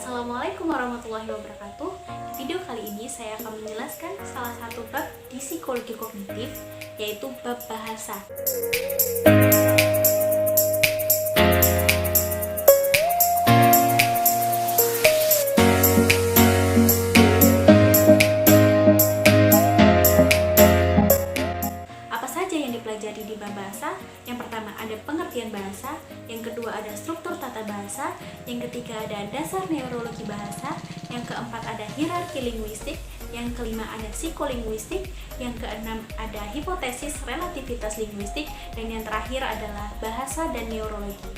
Assalamualaikum warahmatullahi wabarakatuh. Di video kali ini saya akan menjelaskan salah satu bab di psikologi kognitif, yaitu bab bahasa. Apa saja yang dipelajari di bab bahasa? Yang pertama ada pengertian bahasa, yang kedua ada struktur tata bahasa, yang ketiga ada dasar neurologi bahasa, yang keempat ada hierarki linguistik, yang kelima ada psikolinguistik, yang keenam ada hipotesis relativitas linguistik, dan yang terakhir adalah bahasa dan neurologi.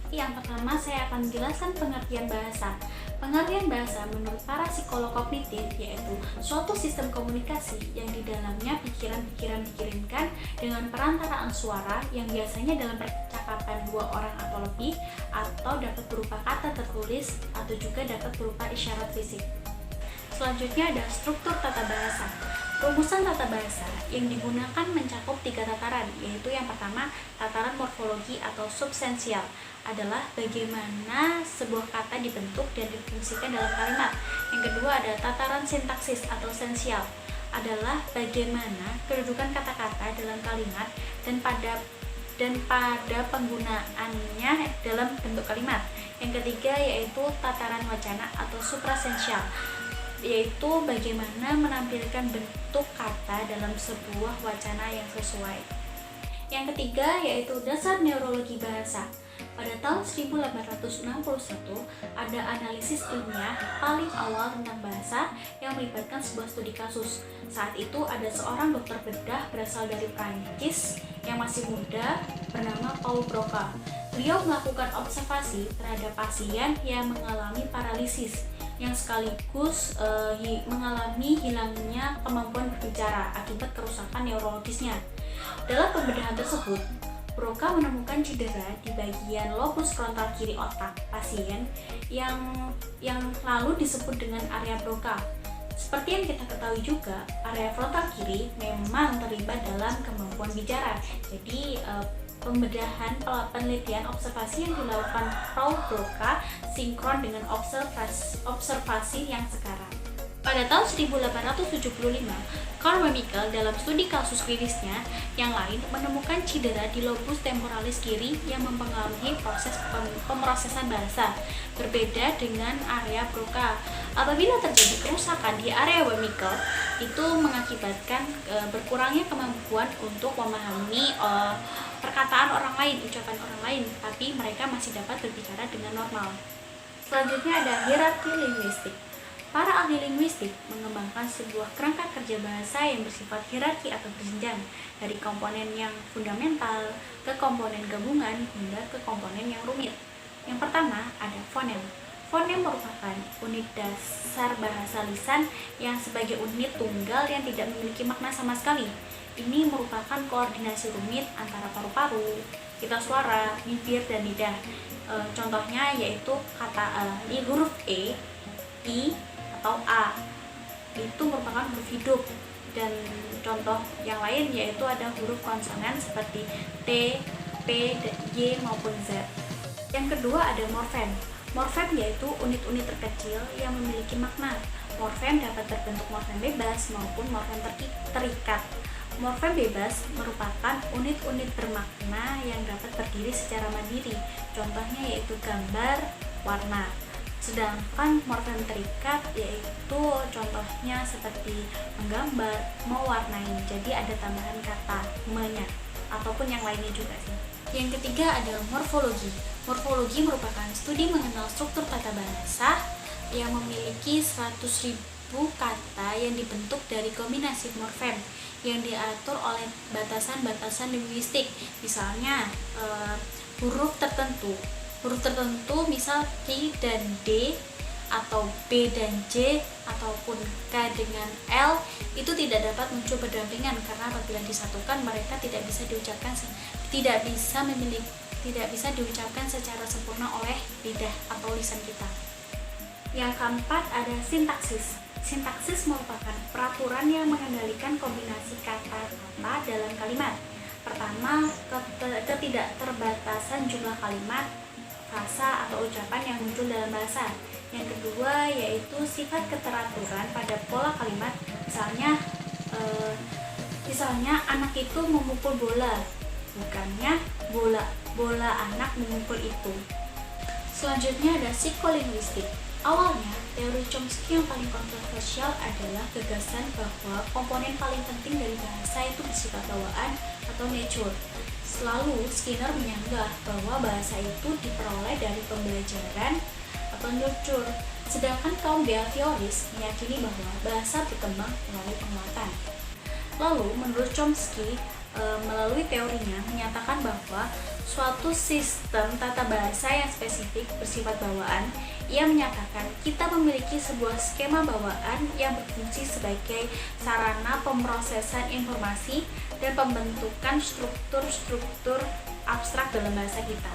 Yang pertama saya akan menjelaskan pengertian bahasa. Pengertian bahasa menurut para psikolog kognitif yaitu suatu sistem komunikasi yang di dalamnya pikiran-pikiran dikirimkan dengan perantaraan suara yang biasanya dalam percakapan dua orang atau lebih, atau dapat berupa kata tertulis atau juga dapat berupa isyarat fisik. Selanjutnya ada struktur tata bahasa. Rumusan tata bahasa yang digunakan mencakup 3 tataran, yaitu yang pertama, tataran morfologi atau substansial, adalah bagaimana sebuah kata dibentuk dan difungsikan dalam kalimat. Yang kedua ada tataran sintaksis atau sensial, adalah bagaimana kedudukan kata-kata dalam kalimat dan pada penggunaannya dalam bentuk kalimat. Yang ketiga yaitu tataran wacana atau suprasensial, yaitu bagaimana menampilkan bentuk kata dalam sebuah wacana yang sesuai. Yang ketiga yaitu dasar neurologi bahasa. Pada tahun 1861 ada analisis ilmiah paling awal tentang bahasa yang melibatkan sebuah studi kasus. Saat itu ada seorang dokter bedah berasal dari Prancis yang masih muda bernama Paul Broca. Beliau melakukan observasi terhadap pasien yang mengalami paralisis yang sekaligus mengalami hilangnya kemampuan berbicara akibat kerusakan neurologisnya. Dalam pembedahan tersebut, Broca menemukan cedera di bagian lobus frontal kiri otak pasien yang lalu disebut dengan area Broca. Seperti yang kita ketahui juga, area frontal kiri memang terlibat dalam kemampuan bicara. Jadi pembedahan penelitian observasi yang dilakukan Paul Broca sinkron dengan observasi yang sekarang. Pada tahun 1875, Carl Wemikel dalam studi kasus klinisnya yang lain menemukan cedera di lobus temporalis kiri yang mempengaruhi proses pemrosesan bahasa, berbeda dengan area Broca. Apabila terjadi kerusakan di area Wemikel, itu mengakibatkan berkurangnya kemampuan untuk memahami perkataan orang lain, ucapan orang lain, tapi mereka masih dapat berbicara dengan normal. Selanjutnya ada hierarki linguistik. Para ahli linguistik mengembangkan sebuah kerangka kerja bahasa yang bersifat hierarki atau berjenjang, dari komponen yang fundamental ke komponen gabungan hingga ke komponen yang rumit. Yang pertama ada fonem. Fonem merupakan unit dasar bahasa lisan yang sebagai unit tunggal yang tidak memiliki makna sama sekali. Ini merupakan koordinasi rumit antara paru-paru, pita suara, bibir, dan lidah. Contohnya yaitu kata huruf E, I, atau A itu merupakan huruf hidup, dan contoh yang lain yaitu ada huruf konsonan seperti T, P, Y maupun Z. Yang kedua ada morfem. Morfem yaitu unit-unit terkecil yang memiliki makna. Morfem dapat berbentuk morfem bebas maupun morfem terikat. Morfem bebas merupakan unit-unit bermakna yang dapat berdiri secara mandiri. Contohnya yaitu gambar, warna. Sedangkan morfem terikat yaitu contohnya seperti menggambar, mewarnai. Jadi ada tambahan kata menya ataupun yang lainnya juga sih. Yang ketiga ada morfologi. Morfologi merupakan studi mengenal struktur tata bahasa yang memiliki 100.000 kata yang dibentuk dari kombinasi morfem yang diatur oleh batasan-batasan linguistik. Misalnya huruf tertentu misal K dan D, atau B dan J, ataupun K dengan L itu tidak dapat muncul berdampingan karena apabila disatukan mereka tidak bisa diucapkan secara sempurna oleh lidah atau lisan kita. Yang keempat ada sintaksis. Sintaksis merupakan peraturan yang mengendalikan kombinasi kata-kata dalam kalimat. Pertama, ketidakterbatasan jumlah kalimat, frasa atau ucapan yang muncul dalam bahasa. Yang kedua yaitu sifat keteraturan pada pola kalimat. Misalnya anak itu memukul bola, bukannya bola anak memukul itu. Selanjutnya ada psikolinguistik. Awalnya, teori Chomsky yang paling kontroversial adalah gagasan bahwa komponen paling penting dari bahasa itu bersifat bawaan atau nature. Selalu Skinner menyanggah bahwa bahasa itu diperoleh dari pembelajaran atau nurture, sedangkan kaum behavioris meyakini bahwa bahasa berkembang melalui penguatan. Lalu, menurut Chomsky, melalui teorinya menyatakan bahwa suatu sistem tata bahasa yang spesifik bersifat bawaan. Ia menyatakan kita memiliki sebuah skema bawaan yang berfungsi sebagai sarana pemrosesan informasi dan pembentukan struktur-struktur abstrak dalam bahasa kita.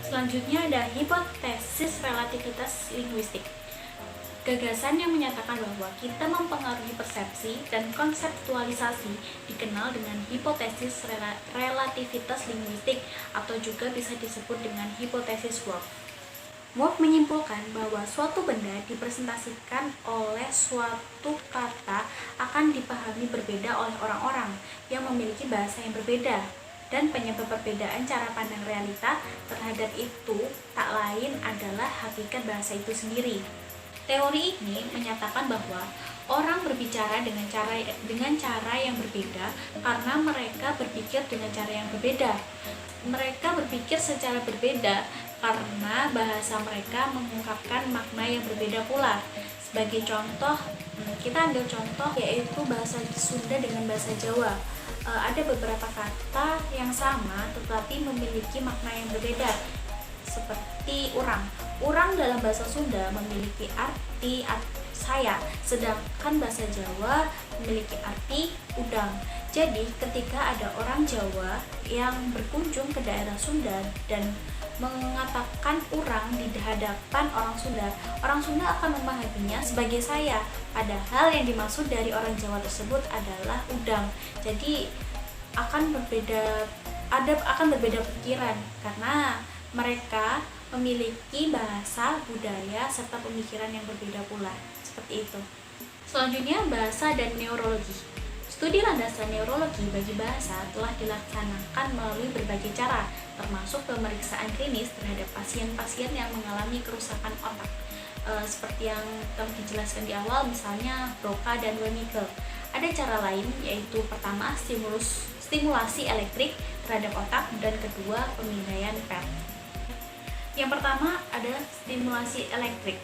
Selanjutnya ada hipotesis relativitas linguistik. Gagasan yang menyatakan bahwa kita mempengaruhi persepsi dan konseptualisasi dikenal dengan hipotesis relativitas linguistik atau juga bisa disebut dengan hipotesis Wolff. Wolff menyimpulkan bahwa suatu benda dipresentasikan oleh suatu kata akan dipahami berbeda oleh orang-orang yang memiliki bahasa yang berbeda, dan penyebab perbedaan cara pandang realita terhadap itu tak lain adalah hakikat bahasa itu sendiri. Teori ini menyatakan bahwa orang berbicara dengan cara yang berbeda karena mereka berpikir dengan cara yang berbeda. Mereka berpikir secara berbeda karena bahasa mereka mengungkapkan makna yang berbeda pula. Sebagai contoh, kita ambil contoh yaitu bahasa Sunda dengan bahasa Jawa. Ada beberapa kata yang sama tetapi memiliki makna yang berbeda, seperti urang. Urang dalam bahasa Sunda memiliki arti saya, sedangkan bahasa Jawa memiliki arti udang. Jadi ketika ada orang Jawa yang berkunjung ke daerah Sunda dan mengatakan urang di hadapan orang Sunda akan memahaminya sebagai saya, padahal yang dimaksud dari orang Jawa tersebut adalah udang. Jadi akan berbeda pikiran karena mereka memiliki bahasa, budaya, serta pemikiran yang berbeda pula. Seperti itu. Selanjutnya, bahasa dan neurologi. Studi landasan neurologi bagi bahasa telah dilaksanakan melalui berbagai cara, termasuk pemeriksaan klinis terhadap pasien-pasien yang mengalami kerusakan otak. Seperti yang telah dijelaskan di awal, misalnya Broca dan Wernicke. Ada cara lain, yaitu pertama, stimulasi elektrik terhadap otak, dan kedua, pemindaian PET. Yang pertama ada stimulasi elektrik.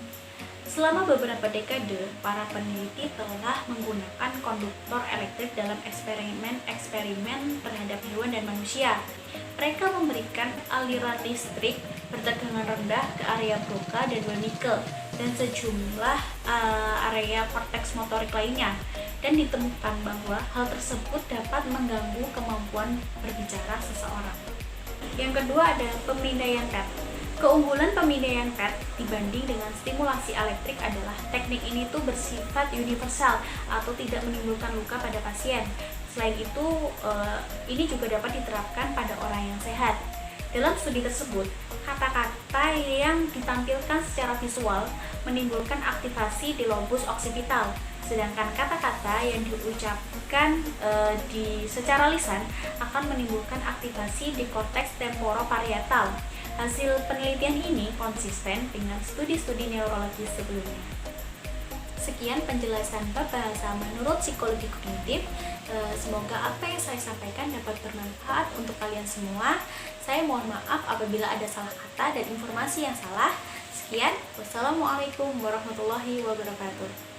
Selama beberapa dekade, para peneliti telah menggunakan konduktor elektrik dalam eksperimen terhadap hewan dan manusia. Mereka memberikan aliran listrik bertegangan rendah ke area Broca dan Wernicke dan sejumlah area korteks motorik lainnya, dan ditemukan bahwa hal tersebut dapat mengganggu kemampuan berbicara seseorang. Yang kedua ada pemindaian PET. Keunggulan pemindaian PET dibanding dengan stimulasi elektrik adalah teknik ini tuh bersifat universal atau tidak menimbulkan luka pada pasien. Selain itu, ini juga dapat diterapkan pada orang yang sehat. Dalam studi tersebut, kata-kata yang ditampilkan secara visual menimbulkan aktivasi di lobus oksipital, sedangkan kata-kata yang diucapkan secara lisan akan menimbulkan aktivasi di korteks temporoparietal. Hasil penelitian ini konsisten dengan studi-studi neurologi sebelumnya. Sekian penjelasan bab bahasa menurut psikologi kognitif. Semoga apa yang saya sampaikan dapat bermanfaat untuk kalian semua. Saya mohon maaf apabila ada salah kata dan informasi yang salah. Sekian, wassalamualaikum warahmatullahi wabarakatuh.